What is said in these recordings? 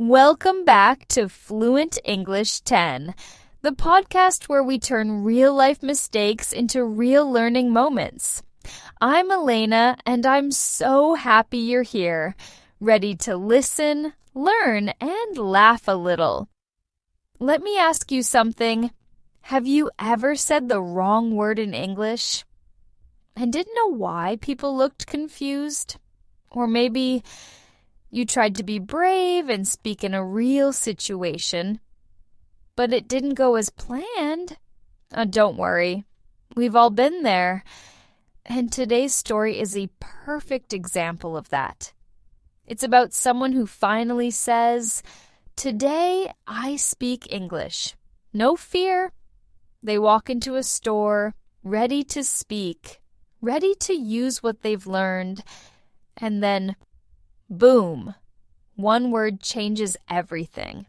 Welcome back to Fluent English 10, the podcast where we turn real-life mistakes into real learning moments. I'm Elena, and I'm so happy you're here, ready to listen, learn, and laugh a little. Let me ask you something. Have you ever said the wrong word in English and didn't know why people looked confused? Or maybe you tried to be brave and speak in a real situation, but it didn't go as planned. Don't worry, we've all been there. And today's story is a perfect example of that. It's about someone who finally says, "Today I speak English." No fear. They walk into a store, ready to speak, ready to use what they've learned, and then boom, one word changes everything.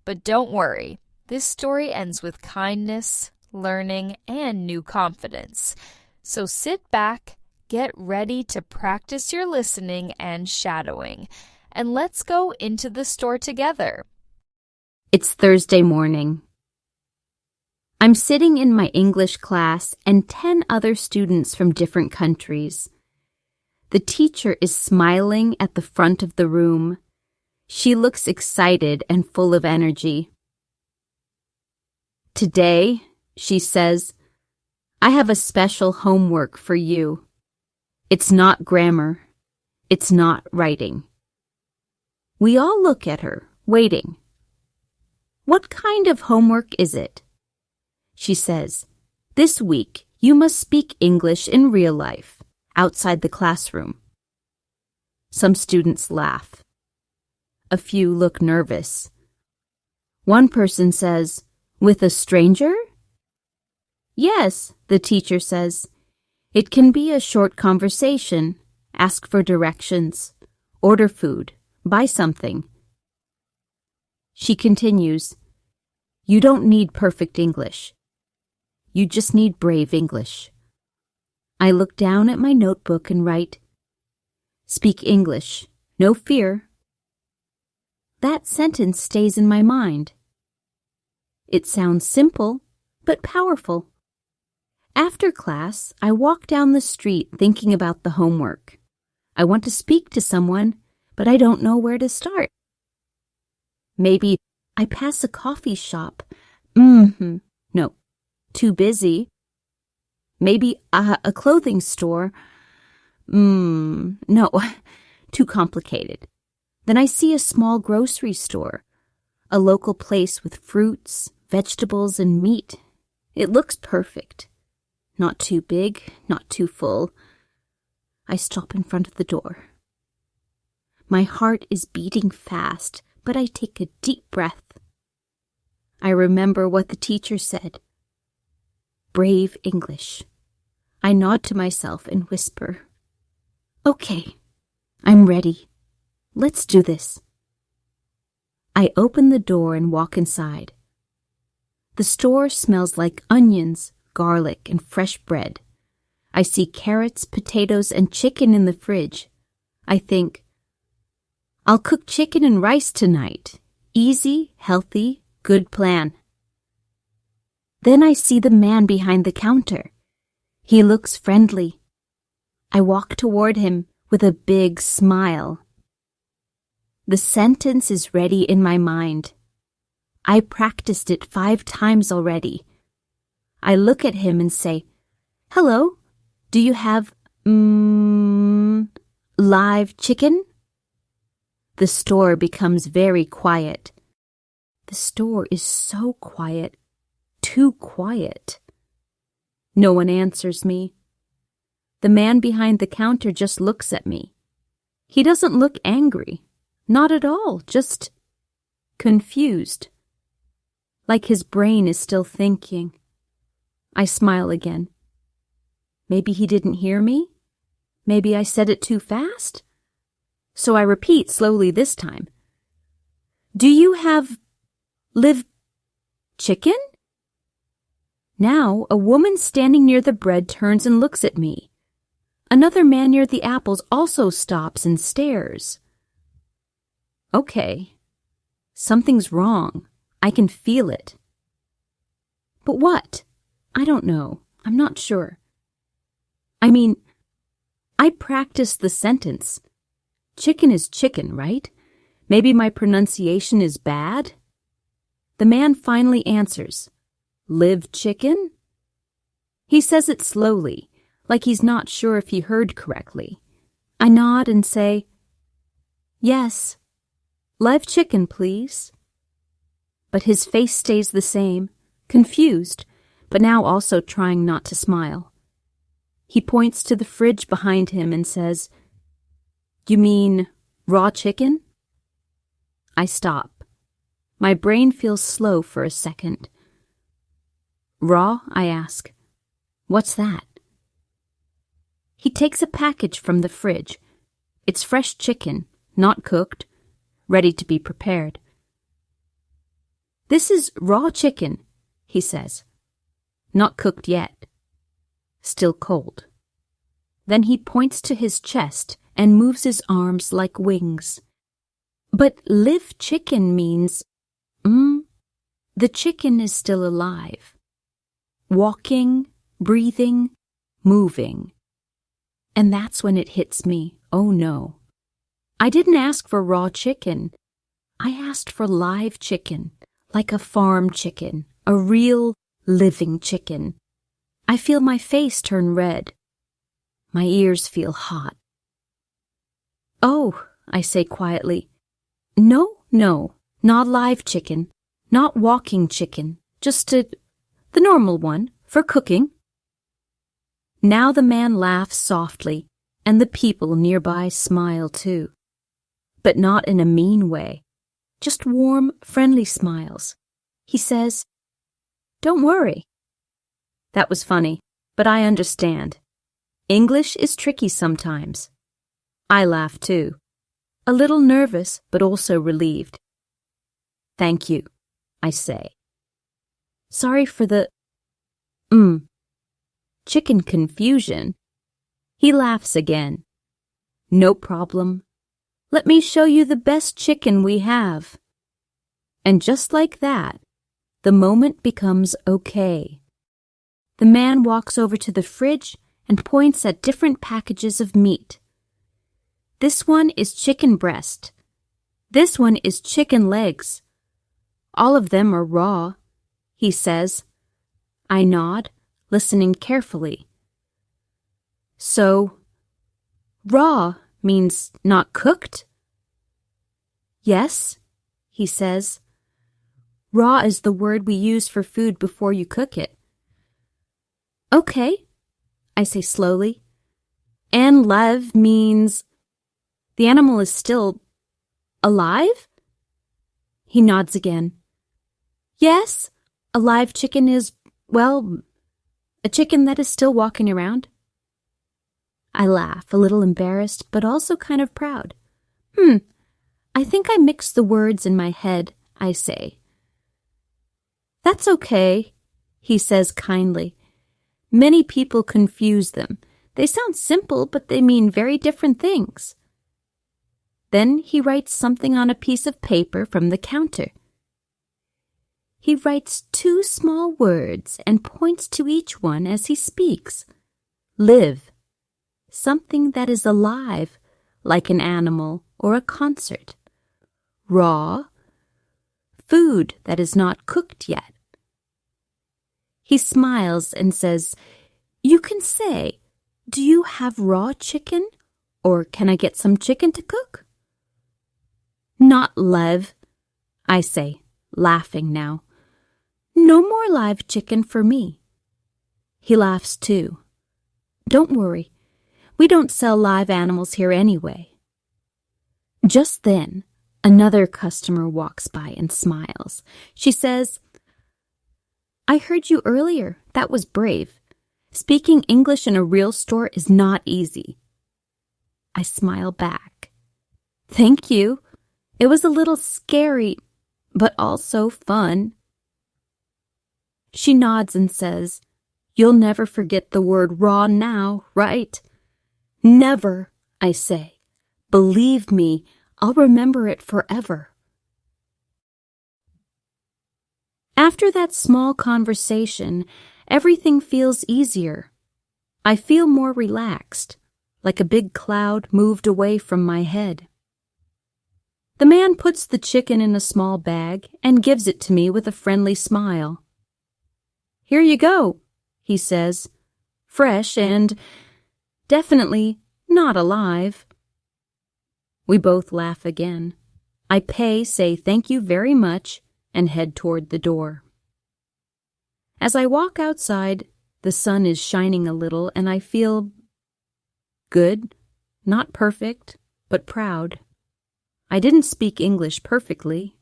But don't worry, this story ends with kindness, learning, and new confidence. So sit back, get ready to practice your listening and shadowing, and let's go into the store together. It's Thursday morning. I'm sitting in my English class and 10 other students from different countries. The teacher is smiling at the front of the room. She looks excited and full of energy. "Today," she says, "I have a special homework for you. It's not grammar. It's not writing." We all look at her, waiting. "What kind of homework is it?" She says, "This week you must speak English in real life, outside the classroom." Some students laugh. A few look nervous. One person says, "With a stranger?" "Yes," the teacher says. "It can be a short conversation, ask for directions, order food, buy something." She continues, "You don't need perfect English. You just need brave English." I look down at my notebook and write, "Speak English, no fear." That sentence stays in my mind. It sounds simple, but powerful. After class, I walk down the street thinking about the homework. I want to speak to someone, but I don't know where to start. Maybe I pass a coffee shop. No, too busy. Maybe a clothing store. No, too complicated. Then I see a small grocery store, a local place with fruits, vegetables, and meat. It looks perfect. Not too big, not too full. I stop in front of the door. My heart is beating fast, but I take a deep breath. I remember what the teacher said. Brave English. I nod to myself and whisper, "Okay, I'm ready. Let's do this." I open the door and walk inside. The store smells like onions, garlic, and fresh bread. I see carrots, potatoes, and chicken in the fridge. I think, I'll cook chicken and rice tonight. Easy, healthy, good plan. Then I see the man behind the counter. He looks friendly. I walk toward him with a big smile. The sentence is ready in my mind. I practiced it 5 times already. I look at him and say, "Hello, do you have, live chicken?" The store becomes very quiet. The store is so quiet, too quiet. No one answers me. The man behind the counter just looks at me. He doesn't look angry. Not at all, just confused. Like his brain is still thinking. I smile again. Maybe he didn't hear me? Maybe I said it too fast? So I repeat slowly this time. "Do you have live chicken?" Now, a woman standing near the bread turns and looks at me. Another man near the apples also stops and stares. Okay, Something's wrong. I can feel it. But what? I don't know. I'm not sure. I mean, I practiced the sentence. Chicken is chicken, right? Maybe my pronunciation is bad? The man finally answers, "Live chicken?" He says it slowly, like he's not sure if he heard correctly. I nod and say, "Yes, live chicken, please." But his face stays the same, confused, but now also trying not to smile. He points to the fridge behind him and says, "You mean raw chicken?" I stop. My brain feels slow for a second. "Raw?" I ask. "What's that?" He takes a package from the fridge. It's fresh chicken, not cooked, ready to be prepared. "This is raw chicken," he says. "Not cooked yet. Still cold." Then he points to his chest and moves his arms like wings. But live chicken means, the chicken is still alive. Walking, breathing, moving. And that's when it hits me, oh no. I didn't ask for raw chicken. I asked for live chicken, like a farm chicken, a real living chicken. I feel my face turn red. My ears feel hot. "Oh," I say quietly, No, not live chicken, not walking chicken, just the normal one, for cooking." Now the man laughs softly, and the people nearby smile too. But not in a mean way, just warm, friendly smiles. He says, "Don't worry." That was funny, but I understand. English is tricky sometimes. I laugh too, a little nervous but also relieved. "Thank you," I say. "Sorry for the chicken confusion." He laughs again. "No problem. Let me show you the best chicken we have." And just like that, the moment becomes okay. The man walks over to the fridge and points at different packages of meat. "This one is chicken breast. This one is chicken legs. All of them are raw," he says. I nod, listening carefully. "So, raw means not cooked?" "Yes," he says. "Raw is the word we use for food before you cook it." "Okay," I say slowly. "And live means the animal is still alive?" He nods again. "Yes, a live chicken is, well, a chicken that is still walking around." I laugh, a little embarrassed, but also kind of proud. I think I mixed the words in my head," I say. "That's okay," he says kindly. "Many people confuse them. They sound simple, but they mean very different things." Then he writes something on a piece of paper from the counter. He writes 2 small words and points to each one as he speaks. Live. Something that is alive, like an animal or a concert. Raw. Food that is not cooked yet. He smiles and says, "You can say, 'Do you have raw chicken?' Or 'Can I get some chicken to cook?'" "Not live," I say, laughing now. "No more live chicken for me." He laughs too. "Don't worry. We don't sell live animals here anyway." Just then, another customer walks by and smiles. She says, "I heard you earlier. That was brave. Speaking English in a real store is not easy." I smile back. "Thank you. It was a little scary, but also fun." She nods and says, "You'll never forget the word raw now, right?" "Never," I say. "Believe me, I'll remember it forever." After that small conversation, everything feels easier. I feel more relaxed, like a big cloud moved away from my head. The man puts the chicken in a small bag and gives it to me with a friendly smile. "Here you go," he says, "fresh and definitely not alive." We both laugh again. I pay, say thank you very much, and head toward the door. As I walk outside, the sun is shining a little and I feel good, not perfect, but proud. I didn't speak English perfectly,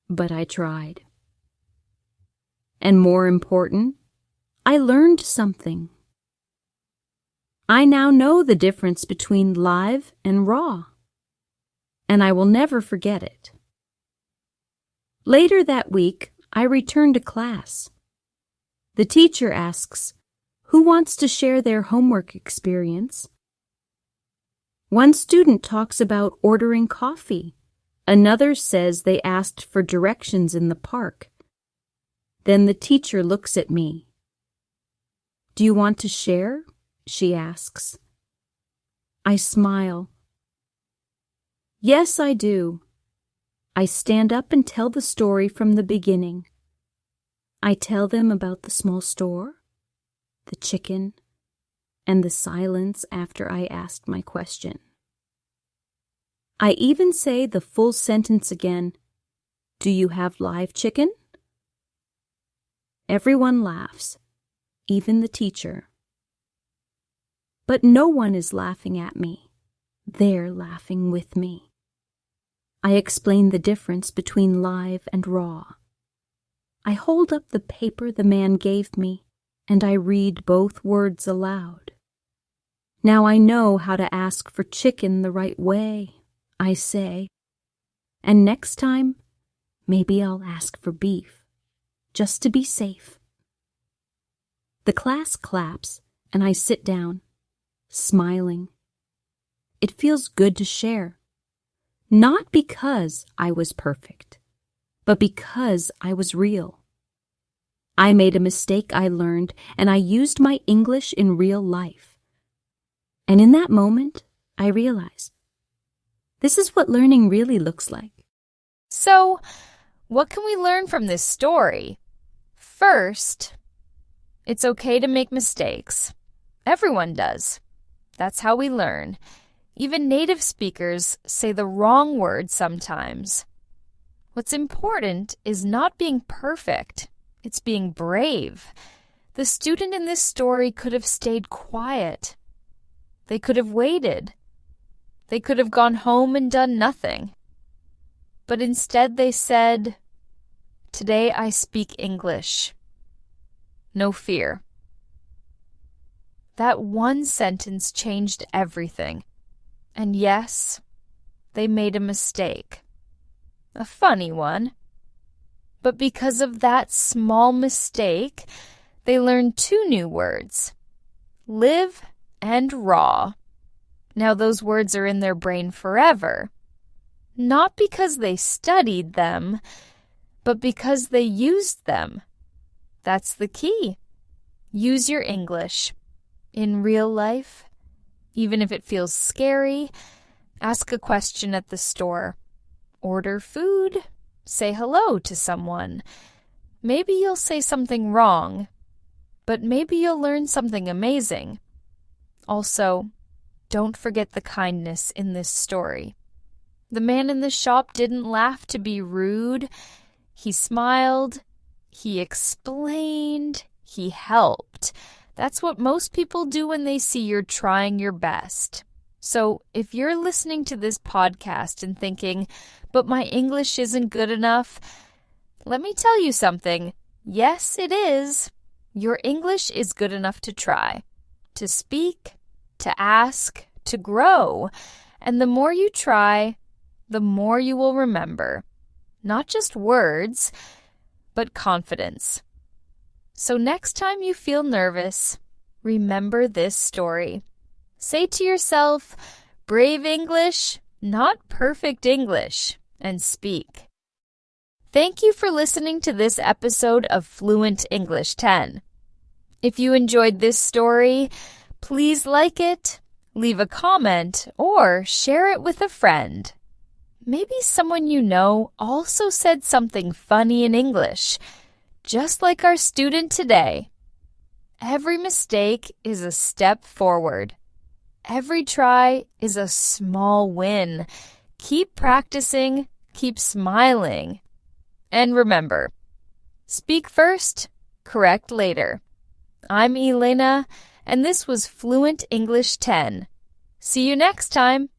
but I tried. And more important, I learned something. I now know the difference between live and raw, and I will never forget it. Later that week, I return to class. The teacher asks, "Who wants to share their homework experience?" One student talks about ordering coffee. Another says they asked for directions in the park. Then the teacher looks at me. "Do you want to share?" she asks. I smile. "Yes, I do." I stand up and tell the story from the beginning. I tell them about the small store, the chicken, and the silence after I asked my question. I even say the full sentence again. "Do you have live chicken?" Everyone laughs, even the teacher. But no one is laughing at me. They're laughing with me. I explain the difference between live and raw. I hold up the paper the man gave me, and I read both words aloud. Now I know how to ask for chicken the right way, I say. And next time, maybe I'll ask for beef, just to be safe. The class claps, and I sit down, smiling. It feels good to share, not because I was perfect, but because I was real. I made a mistake I learned, and I used my English in real life. And in that moment, I realize this is what learning really looks like. So, what can we learn from this story? First, it's okay to make mistakes. Everyone does. That's how we learn. Even native speakers say the wrong word sometimes. What's important is not being perfect. It's being brave. The student in this story could have stayed quiet. They could have waited. They could have gone home and done nothing. But instead they said, "Today I speak English. No fear." That one sentence changed everything. And yes, they made a mistake. A funny one. But because of that small mistake, they learned 2 new words, live and raw. Now those words are in their brain forever. Not because they studied them, but because they used them. That's the key. Use your English. In real life, even if it feels scary, ask a question at the store. Order food. Say hello to someone. Maybe you'll say something wrong, but maybe you'll learn something amazing. Also, don't forget the kindness in this story. The man in the shop didn't laugh to be rude. He smiled. He explained. He helped. That's what most people do when they see you're trying your best. So if you're listening to this podcast and thinking, "But my English isn't good enough," let me tell you something. Yes, it is. Your English is good enough to try, to speak, to ask, to grow. And the more you try, the more you will remember. Not just words, but confidence. So next time you feel nervous, remember this story. Say to yourself, "Brave English, not perfect English," and speak. Thank you for listening to this episode of Fluent English 10. If you enjoyed this story, please like it, leave a comment, or share it with a friend. Maybe someone you know also said something funny in English, just like our student today. Every mistake is a step forward. Every try is a small win. Keep practicing, keep smiling. And remember, speak first, correct later. I'm Elena, and this was Fluent English 10. See you next time.